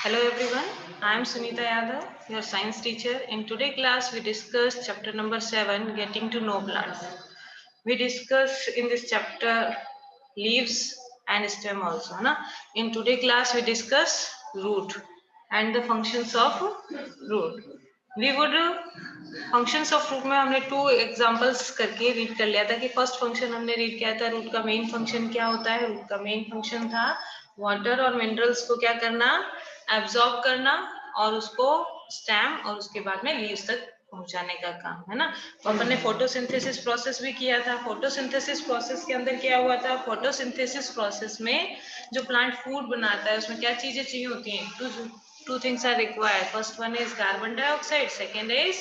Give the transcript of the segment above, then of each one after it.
Hello everyone, I am Sunita Yadav, your science teacher. In today's class, we discuss chapter number 7, Getting to Know Plants. We discuss in this chapter leaves and stem also. Na? In today's class, we discuss root and the functions of root. We would functions of root में हमने 2 examples करके read कर लिया था कि first function हमने read किया था रूट का मेन फंक्शन क्या होता है। रूट का मेन फंक्शन था वाटर और मिनरल्स को क्या करना, एब्जॉर्ब करना और उसको स्टेम और उसके बाद में लीव्स तक पहुंचाने का काम है ना। तो अपन ने फोटोसिंथेसिस प्रोसेस भी किया था। फोटोसिंथेसिस प्रोसेस के अंदर क्या हुआ था, फोटोसिंथेसिस प्रोसेस में जो प्लांट फूड बनाता है उसमें क्या चीजें चाहिए होती हैं, two things are required. First one is carbon dioxide, second is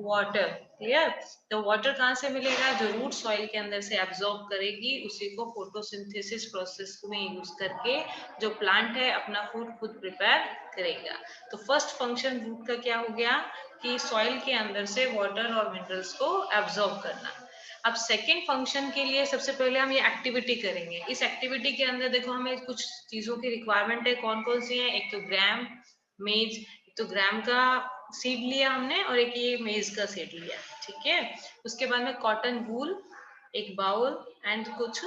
water. Clear. तो वाटर कहाँ से मिलेगा, जो रूट सॉइल के अंदर से एब्जॉर्ब करेगी, उसी को फोटोसिंथेसिस प्रोसेस में यूज करके जो प्लांट है अपना फूड खुद प्रिपेयर करेगा। तो फर्स्ट फंक्शन रूट का क्या हो गया कि सॉइल के अंदर से वाटर और मिनरल्स को एब्जॉर्ब करना। अब सेकेंड फंक्शन के लिए सबसे पहले हम ये एक्टिविटी करेंगे। इस एक्टिविटी के अंदर देखो हमें कुछ चीजों की रिक्वायरमेंट है। कौन कौन सी है, एक तो ग्राम मेज, तो ग्राम का सीड लिया हमने और एक ये मेज का सीड लिया, ठीक है। उसके बाद में कॉटन वूल, एक बाउल एंड कुछ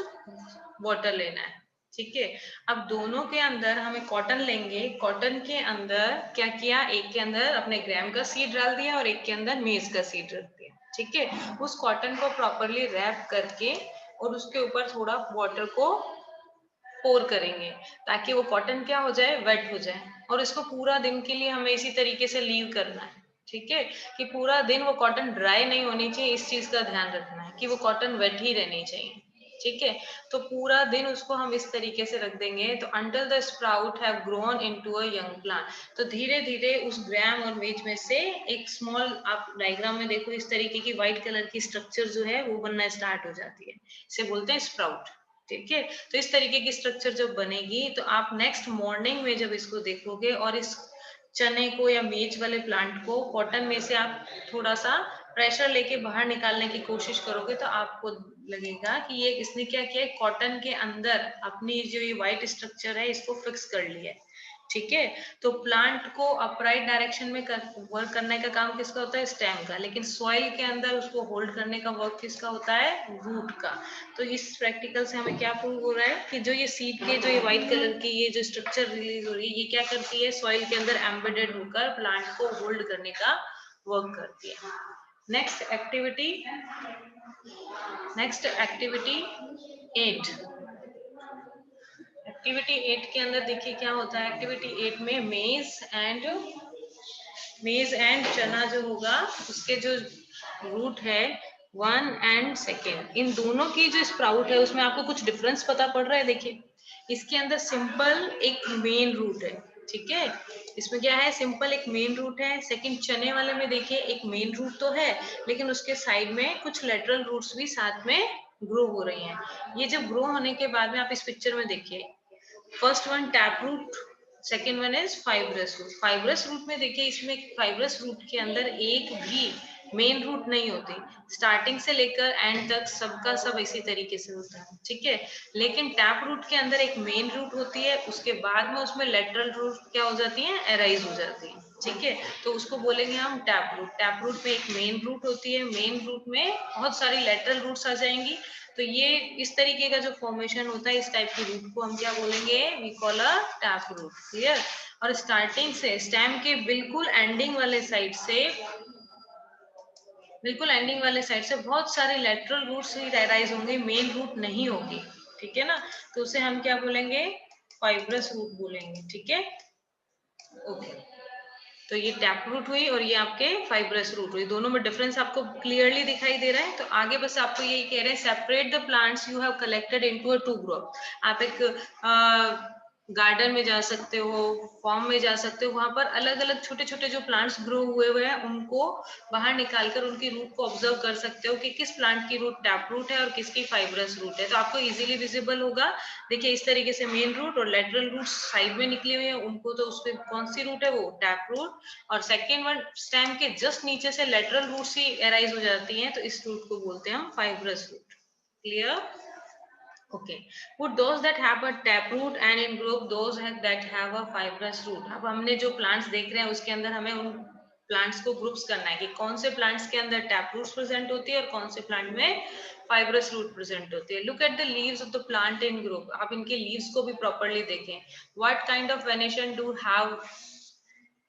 वाटर लेना है, ठीक है। अब दोनों के अंदर हमें कॉटन लेंगे, कॉटन के अंदर क्या किया, एक के अंदर अपने ग्राम का सीड डाल दिया और एक के अंदर मेज का सीड रख दिया, ठीक है। उस कॉटन को प्रॉपरली रैप करके और उसके ऊपर थोड़ा वाटर को पोर करेंगे ताकि वो कॉटन क्या हो जाए, वेट हो जाए। और इसको पूरा दिन के लिए हमें इसी तरीके से लीव करना है, ठीक है, कि पूरा दिन वो कॉटन ड्राई नहीं होनी चाहिए। इस चीज का ध्यान रखना है कि वो कॉटन वेट ही रहनी चाहिए, ठीक है। तो पूरा दिन उसको हम इस तरीके से रख देंगे। तो until the sprout have grown into a young plant, तो धीरे धीरे उस ग्राम और मेज में से एक स्मॉल, आप डायग्राम में देखो इस तरीके की व्हाइट कलर की स्ट्रक्चर जो है वो बनना स्टार्ट हो जाती है, इसे बोलते हैं स्प्राउट, ठीक है। तो इस तरीके की स्ट्रक्चर जब बनेगी तो आप नेक्स्ट मॉर्निंग में जब इसको देखोगे और इस चने को या मेज वाले प्लांट को कॉटन में से आप थोड़ा सा प्रेशर लेके बाहर निकालने की कोशिश करोगे तो आपको लगेगा कि ये इसने क्या किया, कॉटन के अंदर अपनी जो ये व्हाइट स्ट्रक्चर है इसको फिक्स कर लिया है, ठीक है। तो प्लांट को अपराइट डायरेक्शन में वर्क करने का काम किसका होता है, स्टेम का, लेकिन सॉइल के अंदर उसको होल्ड करने का वर्क किसका होता है, रूट का। तो इस प्रैक्टिकल से हमें क्या प्रूव हो रहा है कि जो ये सीड के जो ये व्हाइट कलर की ये जो स्ट्रक्चर रिलीज हो रही है ये क्या करती है, सॉइल के अंदर एम्बेडेड होकर प्लांट को होल्ड करने का वर्क करती है। Next activity 8। एक्टिविटी 8 के अंदर देखिए क्या होता है। एक्टिविटी 8 में मेज एंड चना जो होगा उसके जो रूट है 1 एंड 2, इन दोनों की जो स्प्राउट है उसमें आपको कुछ डिफरेंस पता पड़ रहा है। देखिए इसके अंदर सिंपल एक मेन रूट है, ठीक है। इसमें क्या है, सिंपल एक मेन रूट है। सेकंड चने वाले में देखिए एक मेन रूट तो है लेकिन उसके साइड में कुछ लेटरल रूट्स भी साथ में ग्रो हो रही हैं। ये जब ग्रो होने के बाद में आप इस पिक्चर में देखिए, first one tap root, second one is fibrous root. Fibrous root में देखिए इसमें फाइब्रस रूट के अंदर एक भी मेन रूट नहीं होती, स्टार्टिंग से लेकर एंड तक सबका सब इसी तरीके से होता है, ठीक है। लेकिन टैप रूट के अंदर एक मेन रूट होती है, उसके बाद में उसमें लेटरल रूट क्या हो जाती है, एराइज हो जाती है, ठीक है। तो उसको बोलेंगे हम टैप रूट। टैप रूट में एक मेन रूट होती है, मेन रूट में बहुत सारी लेटरल रूट्स आ जाएंगी। तो ये इस तरीके का जो फॉर्मेशन होता है इस टाइप की रूट को हम क्या बोलेंगे, we call a tap root, clear. और स्टार्टिंग से स्टेम के बिल्कुल एंडिंग वाले साइड से बहुत सारे लेटरल रूट्स ही राइज होंगे, मेन रूट नहीं होगी, ठीक है ना। तो उसे हम क्या बोलेंगे, फाइब्रस रूट बोलेंगे, ठीक है। ओके, तो ये टैप रूट हुई और ये आपके फाइब्रस रूट हुई, दोनों में डिफरेंस आपको क्लियरली दिखाई दे रहा है। तो आगे बस आपको यही कह रहे हैं, separate the plants you have collected into a 2 group. आप एक गार्डन में जा सकते हो, फॉर्म में जा सकते हो, वहां पर अलग अलग छोटे छोटे जो प्लांट्स ग्रो हुए हैं उनको बाहर निकालकर उनकी रूट को ऑब्जर्व कर सकते हो कि किस प्लांट की रूट टैप रूट है और किसकी फाइब्रस रूट है। तो आपको इजीली विजिबल होगा। देखिए इस तरीके से मेन रूट और लेटरल रूट साइड में निकले हुए हैं, उनको तो उसपे कौन सी रूट है, वो टैप रूट। और सेकेंड वन स्टेम के जस्ट नीचे से लेटरल रूट्स ही एराइज हो जाती हैं, तो इस रूट को बोलते हैं हम fibrous root, clear. Okay. Would those that have a taproot and in group those that have a fibrous root. अब हमने जो plants देख रहे हैं उसके अंदर हमें उन प्लांट्स को ग्रुप्स करना है कि कौन से प्लांट्स के अंदर टैप रूट्स प्रेजेंट होती है और कौन से प्लांट में फाइब्रस रूट प्रेजेंट होती है. Look at the leaves of the plant in group. आप इनके लीव्स को भी प्रॉपर्ली देखें. What kind of venation do have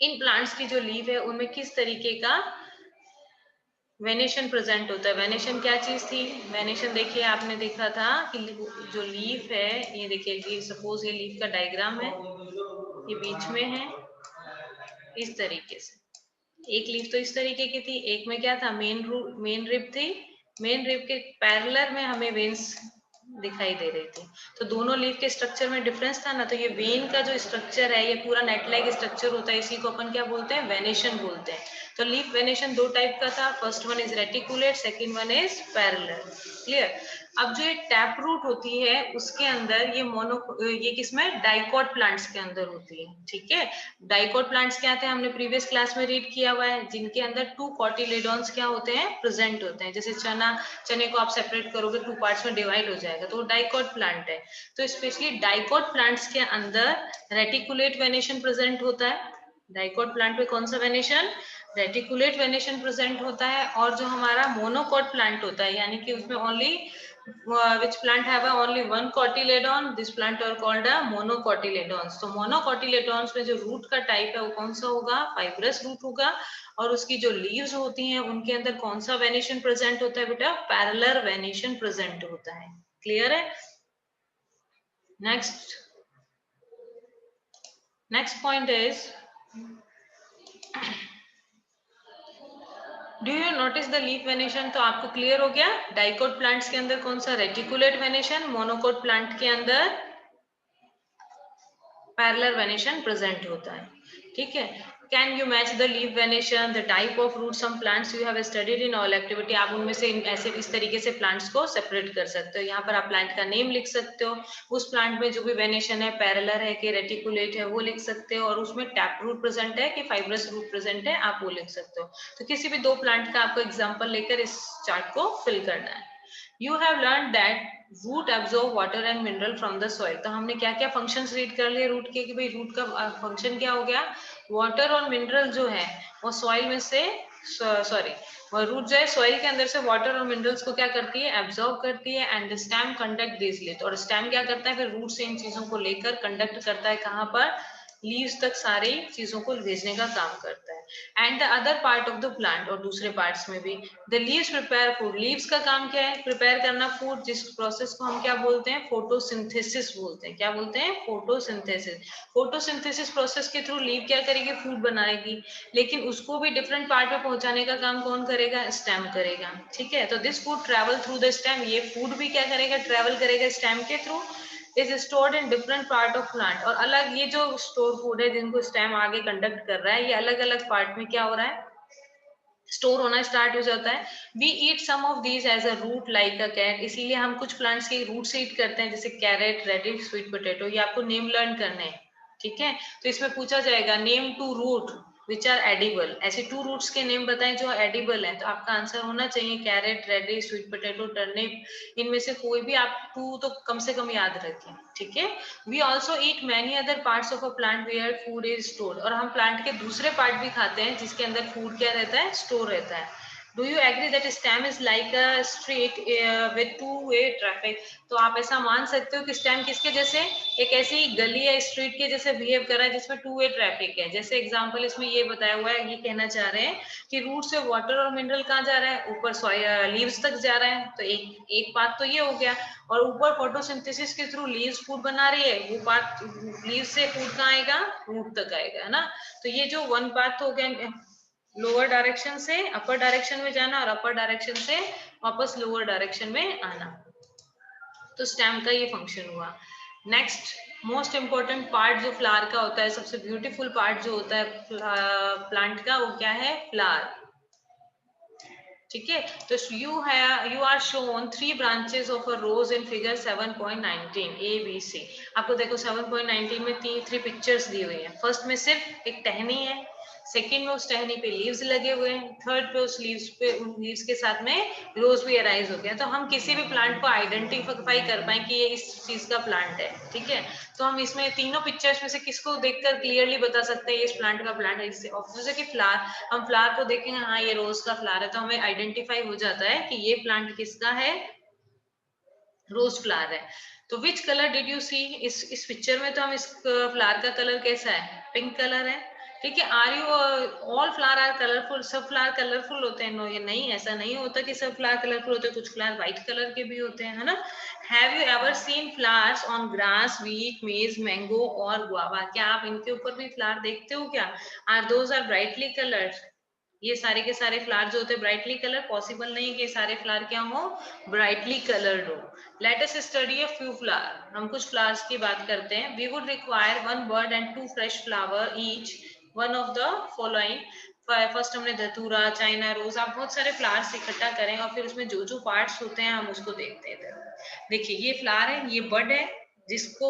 in plants की जो लीव है उनमें किस तरीके का वेनेशन प्रेजेंट होता है. वेनेशन क्या चीज थी. वेनेशन देखिए आपने देखा था कि जो लीफ है ये देखिए सपोज ये लीफ का डायग्राम है, ये बीच में है इस तरीके से. एक लीफ तो इस तरीके की थी, एक में क्या था मेन रिब थी. मेन रिब के पैरेलल में हमें वेन्स दिखाई दे रही थी. तो दोनों लीफ के स्ट्रक्चर में डिफरेंस था ना. तो ये वेन का जो स्ट्रक्चर है ये पूरा नेट लाइक स्ट्रक्चर होता है. इसी को अपन क्या बोलते हैं, वेनेशन बोलते हैं. तो लीफ वेनेशन दो टाइप का था. First one is reticulate, second one is parallel. Clear. अब जो ये टैप रूट होती है उसके अंदर ये किसमें डाइकॉट प्लांट्स के अंदर होती है. ठीक है. डाइकॉट प्लांट्स क्या थे हमने प्रीवियस क्लास में रीड किया हुआ है, जिनके अंदर 2 कॉटिलेडॉन्स क्या होते हैं, प्रेजेंट होते हैं. जैसे चने को आप सेपरेट करोगे 2 पार्ट्स में डिवाइड हो जाएगा तो वो डाइकॉट प्लांट है. तो स्पेशली डाइकॉट प्लांट्स के अंदर रेटिकुलेट वेनेशन प्रेजेंट होता है. डाइकॉट प्लांट में कौन सा वेनेशन, रेटिकुलेट वेनेशन प्रेजेंट होता है. और जो हमारा मोनोकॉट प्लांट होता है यानी कि उसमें only which plant have only one cotyledon, this plant are called a monocotyledons. तो monocotyledons में जो रूट का टाइप है वो कौन सा होगा, फाइब्रस रूट होगा. और उसकी जो लीव्स होती हैं उनके अंदर कौन सा वेनेशन प्रेजेंट होता है बेटा, पैरेलल वेनेशन प्रेजेंट होता है. क्लियर है. Next point is, do you notice the leaf venation. तो आपको क्लियर हो गया डाइकोट प्लांट्स के अंदर कौन सा, रेटिकुलेट वेनेशन. मोनोकोट प्लांट के अंदर पैरेलल वेनेशन प्रेजेंट होता है. ठीक है. Can you match the leaf venation, the type of root some plants you have studied in all activity. आप उनमें से ऐसे इस तरीके से प्लांट्स को सेपरेट कर सकते हो. यहाँ पर आप प्लांट का नेम लिख सकते हो. उस प्लांट में जो भी वेनेशन है, पैरेलल है कि रेटिकुलेट है, वो लिख सकते हो. और उसमें टैप रूट प्रेजेंट है कि फाइब्रस रूट प्रेजेंट है, आप वो लिख सकते हो. तो किसी भी दो प्लांट का आपको एग्जाम्पल लेकर इस चार्ट को फिल करना है. You have learned that root absorb water and mineral from the soil. तो हमने क्या क्या फंक्शंस रीड कर लिए रूट के कि भाई रूट का फंक्शन क्या हो गया, वाटर और मिनरल जो है वो सॉइल में से रूट जो है सॉइल के अंदर से वाटर और मिनरल्स को क्या करती है, एब्जॉर्ब करती है. And the stem conduct this leaves. और स्टेम क्या करता है, फिर रूट से इन चीजों को लेकर कंडक्ट करता है कहाँ पर, लीव्स तक सारी चीजों को भेजने का काम करता है. And the other part of the plant, और दूसरे पार्ट्स में भी the leaves prepare food. Leaves का काम क्या है, प्रिपेयर करना फूड, जिस प्रोसेस को हम क्या बोलते हैं, फोटोसिंथेसिस बोलते हैं. क्या बोलते हैं, फोटोसिंथेसिस. फोटोसिंथेसिस प्रोसेस के थ्रू लीव क्या करेगी, फूड बनाएगी. लेकिन उसको भी डिफरेंट पार्ट में पहुंचाने का काम कौन करेगा, स्टेम करेगा. ठीक है. तो this food travel through the stem. ये फूड भी क्या करेगा, ट्रेवल करेगा स्टेम के through. Is stored in different part of plant. और अलग ये जो स्टोर फूड है जिनको स्टेम आगे कंडक्ट कर रहा है, ये अलग अलग पार्ट में क्या हो रहा है, स्टोर होना स्टार्ट हो जाता है. We eat some of these as a root like a carrot. इसीलिए हम कुछ प्लांट्स के रूट से ईट करते हैं, जैसे कैरेट, रेडिश, स्वीट पोटैटो. ये आपको नेम लर्न करने हैं. ठीक है. तो इसमें पूछा जाएगा name two root which are edible. ऐसे 2 रूट्स के नेम बताएं जो एडिबल हैं. तो आपका आंसर होना चाहिए carrot, radish, sweet potato, turnip. इनमें से कोई भी आप 2 तो कम से कम याद रखें. ठीक है. We also eat many other parts of a plant where food is stored. और हम प्लांट के दूसरे पार्ट भी खाते हैं जिसके अंदर फूड क्या रहता है, स्टोर रहता है. Do you agree that stem is like a street with 2-way traffic. तो आप ऐसा मान सकते हो कि स्टेम किसके जैसे, एक ऐसी गली या स्ट्रीट के जैसे बिहेव कर रहा है जिसमें 2-way ट्रैफिक है. जैसे एग्जांपल इसमें ये बताया हुआ है, ये कहना चाह रहे हैं कि रूट से वाटर और मिनरल कहाँ जा रहा है, ऊपर लीव्स तक जा रहा है. तो एक बात तो ये हो गया. और ऊपर फोटोसिंथेसिस के थ्रू लीव्स फूड बना रही है, वो पाथ लीव्स से फूड कहाँ आएगा, रूट तक आएगा, है ना. तो ये जो वन पाथ हो गया, लोअर डायरेक्शन से अपर डायरेक्शन में जाना और अपर डायरेक्शन से वापस लोअर डायरेक्शन में आना. तो स्टेम का ये फंक्शन हुआ. नेक्स्ट मोस्ट इंपोर्टेंट पार्ट जो फ्लावर का होता है, सबसे ब्यूटीफुल पार्ट जो होता है प्लांट का, वो क्या है, फ्लावर. ठीक है. तो you are shown 3 branches of a rose in figure 7.19 A B C. आपको देखो 7.19 में 3 पिक्चर्स दी हुई है. फर्स्ट में सिर्फ एक टहनी है, सेकंड में उस टहनी पे लीव्स लगे हुए हैं, थर्ड पे उस लीव्स के साथ में रोज भी अराइज हो गया। तो हम किसी भी प्लांट को आइडेंटिफाई कर पाए कि ये इस चीज का प्लांट है, ठीक है। तो हम इसमें तीनों पिक्चर्स में से किसको देखकर क्लियरली बता सकते हैं ये इस प्लांट का प्लांट है। इससे जैसे कि फ्लावर, हम फ्लावर को देखेंगे, हाँ ये रोज का फ्लावर है, तो हमें आइडेंटिफाई हो जाता है कि ये प्लांट किसका है, रोज फ्लावर है। तो which colour did you see, इस पिक्चर में तो हम इस फ्लावर का कलर कैसा है, पिंक कलर है, ठीक है। Are you all flower are colourful, सब फ्लावर कलरफुल होते हैं? नो, ये नहीं, ऐसा नहीं होता कि सब फ्लावर कलरफुल होते हैं, कुछ फ्लावर व्हाइट कलर के भी होते हैं, है ना। Have you ever seen flowers on grass, wheat, maize, mango और गुआवा, क्या आप इनके ऊपर भी फ्लावर देखते हो क्या? Are those are brightly coloured, ये सारे के सारे फ्लावर जो होते हैं ब्राइटली कलर, पॉसिबल नहीं कि सारे फ्लावर क्या हो, ब्राइटली कलर्ड हो। Let us study a few flower, हम कुछ फ्लावर्स की बात करते हैं। We would require one bird and two fresh flower each one of the following. First हमने धतूरा, चाइना रोज, आप बहुत सारे फ्लावर्स इकट्ठा करें और फिर उसमें जो जो पार्ट्स होते हैं हम उसको देखते हैं। देखिए ये फ्लावर है, ये बर्ड है, जिसको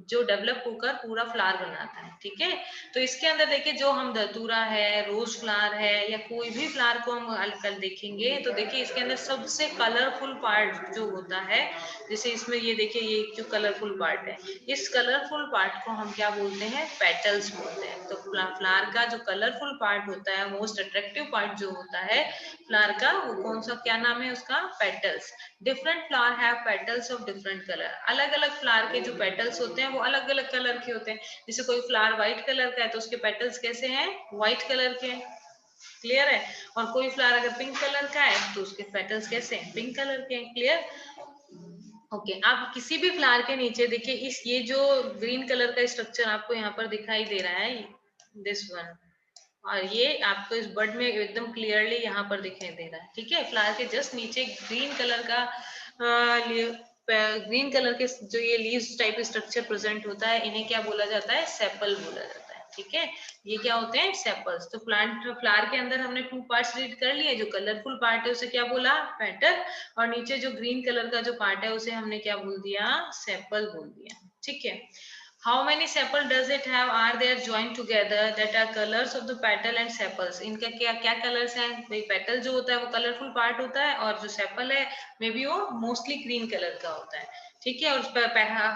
जो डेवलप होकर पूरा फ्लावर बनाता है, ठीक है। तो इसके अंदर देखिए जो हम धतूरा है, रोज फ्लावर है, या कोई भी फ्लावर को हम कल देखेंगे तो देखिए इसके अंदर सबसे कलरफुल पार्ट जो होता है, जैसे इसमें ये देखिए ये जो कलरफुल पार्ट है, इस कलरफुल पार्ट को हम क्या बोलते हैं, पेटल्स बोलते हैं। तो फ्लावर का जो कलरफुल पार्ट होता है, मोस्ट अट्रैक्टिव पार्ट जो होता है फ्लावर का, वो कौन सा, क्या नाम है उसका, petals. Different flower have petals of different colour, अलग अलग फ्लावर के जो पेटल्स होते हैं वो अलग अलग कलर के होते हैं। जैसे कोई फ्लावर व्हाइट कलर का है तो उसके पेटल्स कैसे हैं, व्हाइट कलर के, क्लियर है। और कोई फ्लावर अगर पिंक कलर का है तो उसके पेटल्स कैसे हैं, पिंक कलर के, क्लियर। ओके, आप किसी भी फ्लावर के नीचे देखिए इस ये जो ग्रीन कलर का स्ट्रक्चर आपको यहाँ पर दिखाई दे रहा है, दिस वन, और ये आपको इस बर्ड में एकदम क्लियरली यहाँ पर दिखाई दे रहा है, ठीक है। फ्लावर के जस्ट नीचे ग्रीन कलर का ग्रीन कलर के जो ये लीव्स टाइप स्ट्रक्चर प्रेजेंट होता है, इन्हें क्या बोला जाता है, सेपल बोला जाता है, ठीक है। ये क्या होते हैं, सेपल्स। तो प्लांट फ्लावर के अंदर हमने टू पार्ट्स रीड कर लिए, जो कलरफुल पार्ट है उसे क्या बोला, पेटल, और नीचे जो ग्रीन कलर का जो पार्ट है उसे हमने क्या बोल दिया, सेपल बोल दिया, ठीक है। How many sepal does it have? Are they joined together? That are colors of the petal and sepals. इनका क्या क्या कलर्स हैं? भाई पेटल जो होता है वो कलरफुल पार्ट होता है, और जो सेपल है मे बी वो मोस्टली ग्रीन कलर का होता है, ठीक है। और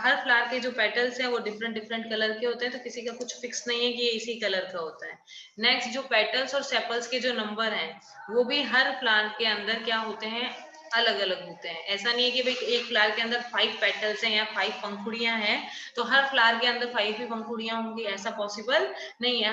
हर फ्लावर के जो पेटल्स हैं वो डिफरेंट डिफरेंट कलर के होते हैं, तो किसी का कुछ फिक्स नहीं है कि ये इसी कलर का होता है। नेक्स्ट, जो पेटल्स और सेपल्स के जो नंबर हैं वो भी हर फ्लावर के अंदर क्या होते हैं, अलग अलग होते हैं। ऐसा नहीं है कि भाई एक फ्लावर के अंदर 5 पेटल्स हैं या 5 पंखुड़ियां हैं तो हर फ्लावर के अंदर 5 ही पंखुड़ियां होंगी, ऐसा पॉसिबल नहीं है।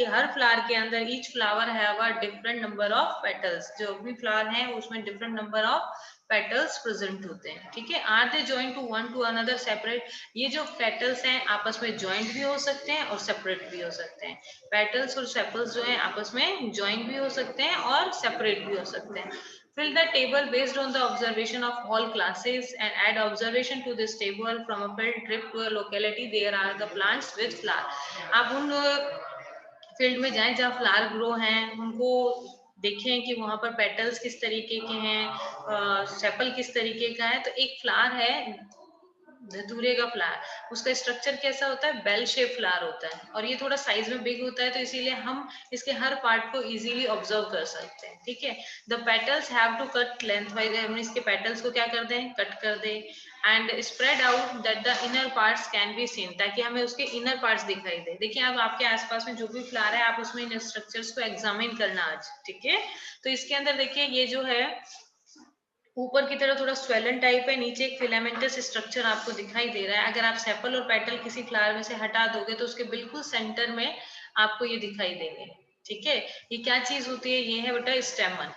हर फ्लावर के अंदर each flower have a different number of petals, जो भी फ्लावर है उसमें different number of petals present होते हैं, ठीक है। Are they joint to one to another separate, ये जो पेटल्स हैं आपस में ज्वाइंट भी हो सकते हैं और सेपरेट भी हो सकते हैं। पेटल्स और सेपल्स जो है आपस में ज्वाइंट भी हो सकते हैं और सेपरेट भी हो सकते हैं। Fill the table based on the observation of all classes and add observation to this table from a field trip to a locality. There are the plants with flower. आप उन फील्ड में जाएं जहाँ flower grow हैं, उनको देखें कि वहां पर पेटल्स किस तरीके के हैं, सेपल किस तरीके का है। तो एक फ्लावर है धतूरे का फ्लावर, उसका स्ट्रक्चर कैसा होता है, बेल शेप फ्लावर होता है, और ये थोड़ा साइज में बिग होता है, तो इसीलिए हम इसके हर पार्ट को इजीली ऑब्जर्व कर सकते हैं, ठीक है। The petals have to cut lengthwise, हमने इसके पेटल्स को क्या कर दें, कट कर दे, and spread out that the inner parts can be seen, ताकि हमें उसके इनर पार्ट्स दिखाई दे। देखिए अब आपके आसपास में जो भी फ्लावर है आप उसमें इन स्ट्रक्चर्स को एग्जामिन करना आज, ठीक है। तो इसके अंदर देखिए ये जो है ऊपर की तरफ थोड़ा स्वेलन टाइप है, नीचे एक फिलामेंटस स्ट्रक्चर आपको दिखाई दे रहा है। अगर आप सेपल और पेटल किसी फ्लावर में से हटा दोगे तो उसके बिल्कुल सेंटर में आपको ये दिखाई देंगे, ठीक है। ये क्या चीज होती है, ये है बेटा स्टेमन,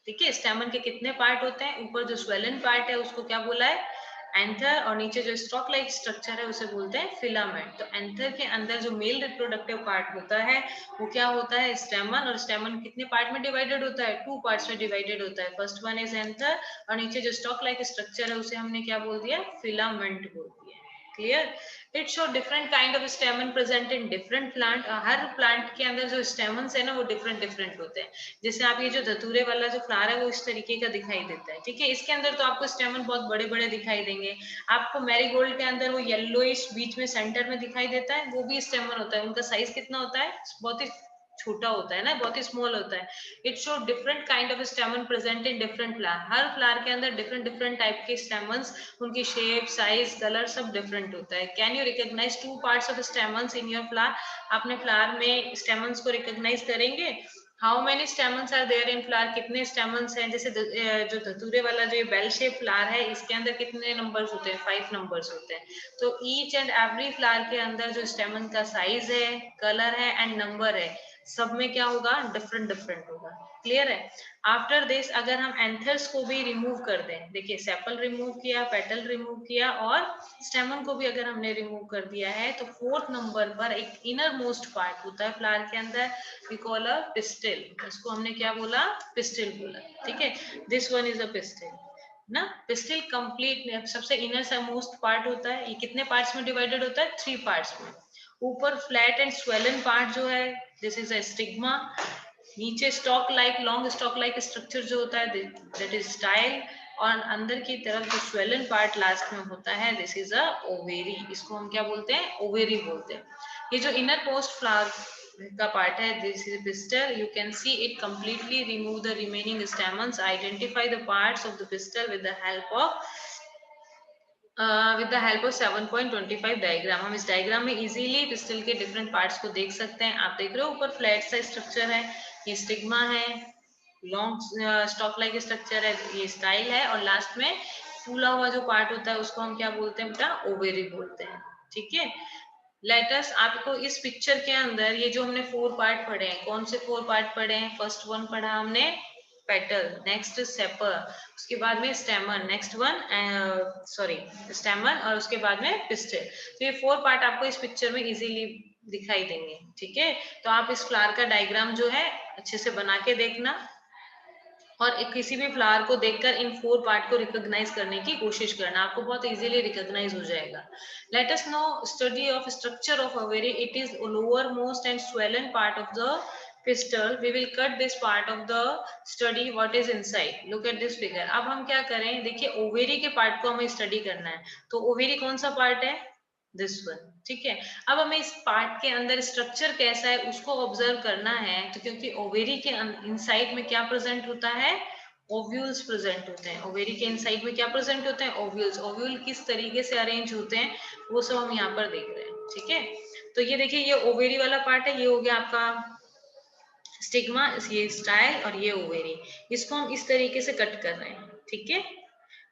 ठीक है। स्टेमन के कितने पार्ट होते हैं, ऊपर जो स्वेलन पार्ट है उसको क्या बोला है, एंथर, और नीचे जो स्टॉक लाइक स्ट्रक्चर है उसे बोलते हैं फिलामेंट। तो एंथर के अंदर जो मेल रिप्रोडक्टिव पार्ट होता है वो क्या होता है, स्टेमन, और स्टेमन कितने पार्ट में डिवाइडेड होता है, 2 पार्ट्स में डिवाइडेड होता है। फर्स्ट वन इज एंथर, और नीचे जो स्टॉक लाइक स्ट्रक्चर है उसे हमने क्या बोल दिया, फिलामेंट बोल दिया, clear. It show different kind of stamen present in different plant, her plant के अंदर जो स्टेमन्स है ना वो डिफरेंट डिफरेंट होते हैं। जैसे आप ये जो धतूरे वाला जो फ्लावर है वो इस तरीके का दिखाई देता है, ठीक है। इसके अंदर तो आपको स्टेमन बहुत बड़े बड़े दिखाई देंगे। आपको मैरीगोल्ड के अंदर वो येलोइश बीच में सेंटर में दिखाई देता है, वो भी स्टेमन होता है। उनका साइज कितना होता है, बहुत ही छोटा होता है ना, बहुत ही स्मॉल होता है. It show different kind of stamen present in different flower. हर फ्लावर के अंदर डिफरेंट डिफरेंट टाइप के स्टेमन्स, उनकी शेप, साइज, कलर सब डिफरेंट होता है. Can you recognise two parts of stamens in your flower? आपने फ्लावर में स्टेमन्स को रिकॉग्नाइज करेंगे. How many stamens are there in flower? कितने स्टेमन्स हैं? जैसे जो धतूरे वाला जो बेल शेप फ्लावर है, इसके अंदर कितने नंबर्स होते हैं? 5 नंबर्स होते हैं. तो ईच एंड एवरी फ्लावर के अंदर जो स्टेमन का साइज है, कलर है एंड नंबर है, सब में क्या होगा? डिफरेंट डिफरेंट होगा. क्लियर है? आफ्टर दिस अगर हम एंथर्स को भी रिमूव कर दें, देखिए सेपल रिमूव किया, पेटल रिमूव किया और स्टेमन को भी अगर हमने रिमूव कर दिया है, तो 4th नंबर पर एक इनर मोस्ट पार्ट होता है फ्लावर के अंदर, वी कॉल अ पिस्टिल. इसको हमने क्या बोला? पिस्टिल बोला. ठीक है, this one is a pistil ना. पिस्टिल कंप्लीट सबसे इनर सा मोस्ट पार्ट होता है. ये कितने पार्ट्स में डिवाइडेड होता है? 3 पार्ट्स में. ऊपर फ्लैट एंड स्वेलन पार्ट जो है, दिस इज अ स्टिग्मा. नीचे stock like, long stock like structure जो होता है, दैट इज स्टाइल. और अंदर की तरफ जो स्वेलन पार्ट लास्ट में होता है, दिस इज अ ओवेरी. इसको हम क्या बोलते हैं? ओवेरी बोलते हैं. ये जो इनर मोस्ट फ्लावर का पार्ट है, this is pistil. You can see it completely remove the remaining stamens. Identify the parts of the pistil with the help of 7.25 diagram. हम इस डायग्राम में इजीली पिस्टल के डिफरेंट पार्ट्स को देख सकते हैं. आप देख रहे हो ऊपर फ्लैट सा स्ट्रक्चर है, ये स्टिग्मा है. लॉन्ग स्टॉक लाइक स्ट्रक्चर है, ये स्टाइल है. और लास्ट में फूला हुआ जो पार्ट होता है, उसको हम क्या बोलते हैं बेटा? ओवेरी बोलते हैं. ठीक है. लेटस आपको इस पिक्चर के अंदर ये जो हमने 4 पार्ट पढ़े हैं, कौन से 4 पार्ट पढ़े हैं? फर्स्ट वन पढ़ा हमने पेटल, नेक्स्ट सेपर, उसके बाद में स्टेमन, नेक्स्ट वन सॉरी स्टेमन, और उसके बाद में पिस्टिल. तो ये 4 पार्ट आपको इस पिक्चर में इजीली दिखाई देंगे. ठीक है. तो आप इस फ्लावर का डायग्राम जो है अच्छे से बना के देखना, और किसी भी फ्लावर को देखकर इन 4 पार्ट को रिकॉग्नाइज करने की कोशिश करना. आपको बहुत इजीली रिकॉग्नाइज हो जाएगा. Let us know study of structure of ovary. It is lower most and swollen part of the pistil. We will cut this part of the study what is inside. Look at this figure. अब हम क्या करें? देखिए ovary के part को हमें study करना है. तो ओवेरी कौन सा पार्ट है? This one. ठीक है. अब हमें इस पार्ट के अंदर स्ट्रक्चर कैसा है उसको ऑब्जर्व करना है. तो क्योंकि ओवेरी के इनसाइड में क्या प्रेजेंट होता है? ओव्यूल्स प्रेजेंट होते हैं. ओवेरी के इनसाइड में क्या प्रेजेंट होते हैं? ओव्यूल्स. ओव्यूल किस तरीके से अरेंज होते हैं वो सब हम यहाँ पर देख रहे हैं. ठीक है. तो ये देखिए, ये ओवेरी वाला पार्ट है, ये हो गया आपका स्टिग्मा, ये स्टाइल, और ये ओवेरी. इसको हम इस तरीके से कट कर रहे हैं. ठीक है.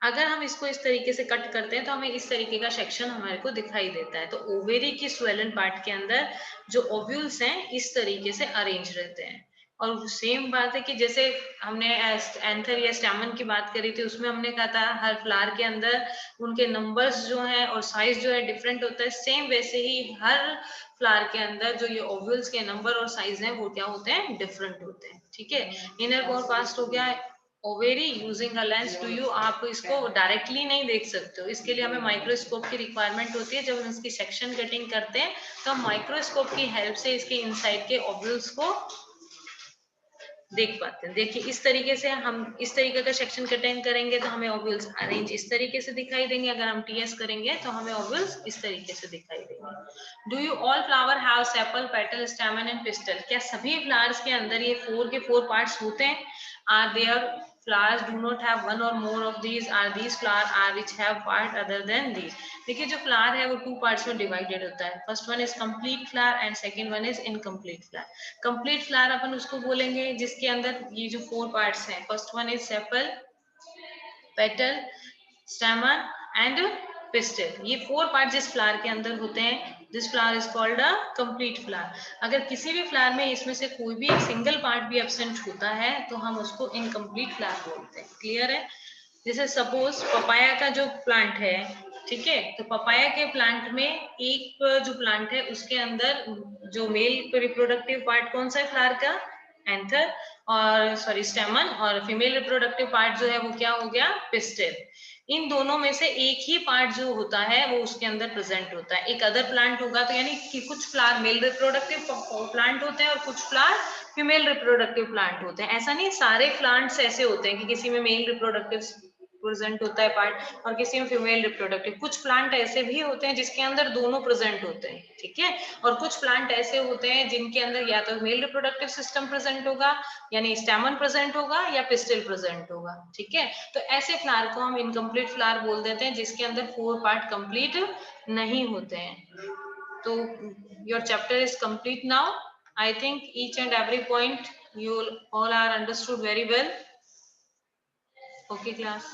अगर हम इसको इस तरीके से कट करते हैं तो हमें इस तरीके का सेक्शन हमारे को दिखाई देता है. तो ओवेरी की स्वेलन पार्ट के अंदर जो ओव्यूल्स हैं इस तरीके से अरेंज रहते हैं. और सेम बात है कि जैसे हमने एंथर या स्टैमन की बात करी थी, उसमें हमने कहा था हर फ्लावर के अंदर उनके नंबर्स जो हैं और साइज जो है डिफरेंट होता है. सेम वैसे ही हर फ्लावर के अंदर जो ये ओव्यूल्स के नंबर और साइज हैं वो क्या होते हैं? डिफरेंट होते हैं. ठीक है. इनर कोर पास्ट हो गया. Ovary using a lens. To you, आप इसको डायरेक्टली नहीं देख सकते हो, इसके लिए हमें माइक्रोस्कोप की रिक्वायरमेंट होती है. जब हम इसकी सेक्शन कटिंग करते हैं तो हम माइक्रोस्कोप की हेल्प से इसके इनसाइड के ओव्यूल्स को देख पाते हैं. देखिए इस तरीके से हम इस तरीके का सेक्शन कटिंग करेंगे तो हमें ओव्यूल्स अरेंज इस तरीके से दिखाई देंगे. अगर हम टीएस करेंगे तो हमें ओव्यूल्स इस तरीके से दिखाई देंगे. Do you all flower have sepal, petal, stamen and pistol? क्या सभी फ्लावर्स के अंदर ये 4 के 4 पार्ट्स होते हैं? Are there flowers do not have one or more of these? Are these flowers are which have part other than these? देखिए जो फ्लावर है वो 2 पार्ट्स में डिवाइडेड होता है. First one is complete flower and second one is incomplete flower. Complete flower अपन उसको बोलेंगे जिसके अंदर ये जो 4 पार्ट्स हैं. First one is sepal, petal, stamen and pistil. ये 4 पार्ट जिस फ्लावर के अंदर होते हैं, this flower is called a complete flower. अगर किसी भी फ्लावर में इसमें से कोई भी एक सिंगल पार्ट भी एब्सेंट होता है तो हम उसको इनकम्प्लीट फ्लावर बोलते हैं. क्लियर है? जैसे सपोज पपाया का जो प्लांट है, ठीक है, तो पपाया के प्लांट में एक जो प्लांट है उसके अंदर जो मेल रिप्रोडक्टिव पार्ट कौन सा है फ्लावर का? एंथर, और सॉरी स्टेमन, और फीमेल रिप्रोडक्टिव पार्ट जो है वो क्या हो गया? पिस्टिल. इन दोनों में से एक ही पार्ट जो होता है वो उसके अंदर प्रेजेंट होता है. एक अदर प्लांट होगा तो यानी कि कुछ फ्लावर मेल रिप्रोडक्टिव प्लांट होते हैं और कुछ फ्लावर फीमेल रिप्रोडक्टिव प्लांट होते हैं. ऐसा नहीं सारे प्लांट्स ऐसे होते हैं कि किसी में मेल रिप्रोडक्टिव प्रेजेंट होता है पार्ट, और किसी में फीमेल रिप्रोडक्टिव। कुछ प्लांट ऐसे भी होते हैं जिसके अंदर दोनों प्रेजेंट होते हैं, ठीक है। और कुछ प्लांट ऐसे होते हैं जिनके अंदर या तो मेल रिप्रोडक्टिव सिस्टम प्रेजेंट होगा, यानी स्टैमन प्रेजेंट होगा, या पिस्टिल प्रेजेंट होगा, ठीक है। तो ऐसे फ्लावर को हम इनकम्प्लीट फ्लावर बोल देते हैं, जिसके अंदर 4 पार्ट कंप्लीट नहीं होते हैं। तो your chapter is complete now. I think each and every point you all are understood very well. Okay, class.